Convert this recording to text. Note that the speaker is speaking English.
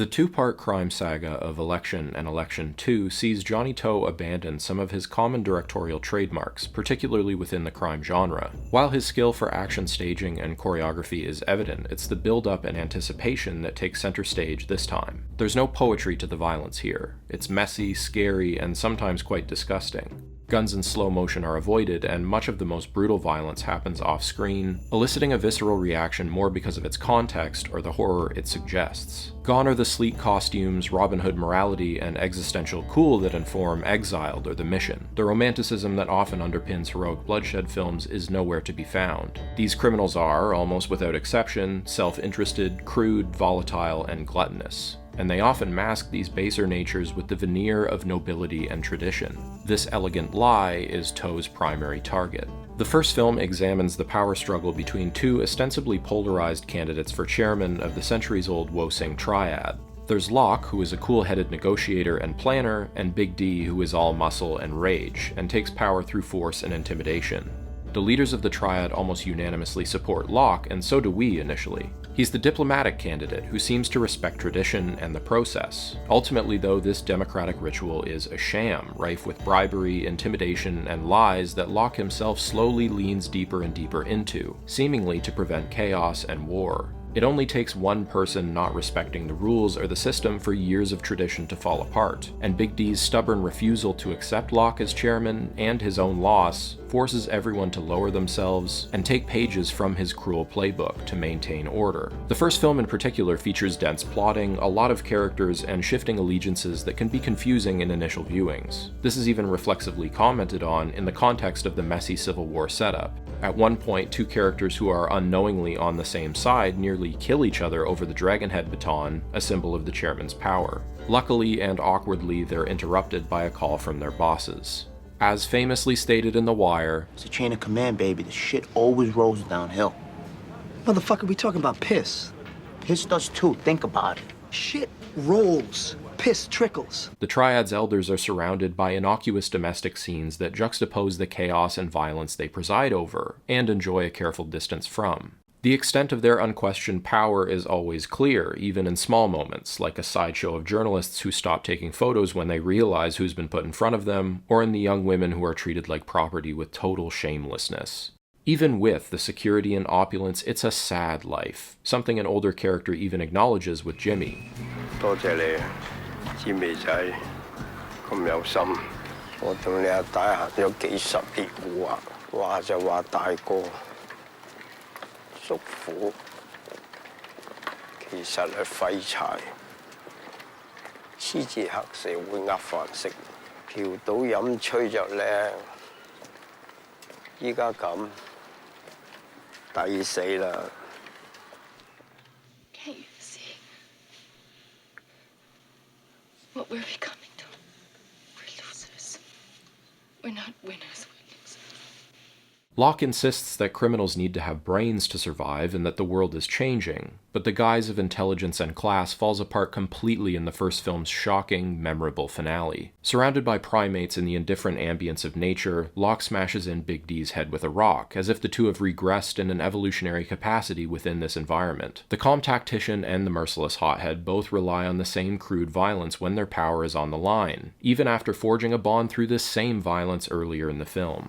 The two-part crime saga of Election and Election 2 sees Johnnie To abandon some of his common directorial trademarks, particularly within the crime genre. While his skill for action staging and choreography is evident, it's the build-up and anticipation that takes center stage this time. There's no poetry to the violence here. It's messy, scary, and sometimes quite disgusting. Guns in slow motion are avoided, and much of the most brutal violence happens off-screen, eliciting a visceral reaction more because of its context or the horror it suggests. Gone are the sleek costumes, Robin Hood morality, and existential cool that inform Exiled or The Mission. The romanticism that often underpins heroic bloodshed films is nowhere to be found. These criminals are, almost without exception, self-interested, crude, volatile, and gluttonous. And they often mask these baser natures with the veneer of nobility and tradition. This elegant lie is To's primary target. The first film examines the power struggle between two ostensibly polarized candidates for chairman of the centuries-old Wo-Sing triad. There's Locke, who is a cool-headed negotiator and planner, and Big D, who is all muscle and rage, and takes power through force and intimidation. The leaders of the triad almost unanimously support Locke, and so do we initially. He's the diplomatic candidate who seems to respect tradition and the process. Ultimately, though, this democratic ritual is a sham, rife with bribery, intimidation, and lies that Locke himself slowly leans deeper and deeper into, seemingly to prevent chaos and war. It only takes one person not respecting the rules or the system for years of tradition to fall apart, and Big D's stubborn refusal to accept Locke as chairman, and his own loss, forces everyone to lower themselves and take pages from his cruel playbook to maintain order. The first film in particular features dense plotting, a lot of characters, and shifting allegiances that can be confusing in initial viewings. This is even reflexively commented on in the context of the messy Civil War setup. At one point, two characters who are unknowingly on the same side nearly kill each other over the Dragonhead baton, a symbol of the chairman's power. Luckily and awkwardly, they're interrupted by a call from their bosses. As famously stated in The Wire, "It's a chain of command, baby. The shit always rolls downhill." Motherfucker, we talking about piss. Piss does too. Think about it. Shit rolls. Piss trickles. The Triad's elders are surrounded by innocuous domestic scenes that juxtapose the chaos and violence they preside over, and enjoy a careful distance from. The extent of their unquestioned power is always clear, even in small moments, like a sideshow of journalists who stop taking photos when they realize who's been put in front of them, or in the young women who are treated like property with total shamelessness. Even with the security and opulence, it's a sad life, something an older character even acknowledges with Jimmy. 多謝你，知味仔咁有心。我同你阿大行咗幾十年戶啊，話就話大哥。叔父其實係廢柴，黐住黑社會呃飯食，嫖賭飲吹就靚。依家咁，抵死啦！ Can't you see what we're becoming to? We're losers. We're not winners. Locke insists that criminals need to have brains to survive and that the world is changing, but the guise of intelligence and class falls apart completely in the first film's shocking, memorable finale. Surrounded by primates in the indifferent ambience of nature, Locke smashes in Big D's head with a rock, as if the two have regressed in an evolutionary capacity within this environment. The calm tactician and the merciless hothead both rely on the same crude violence when their power is on the line, even after forging a bond through this same violence earlier in the film.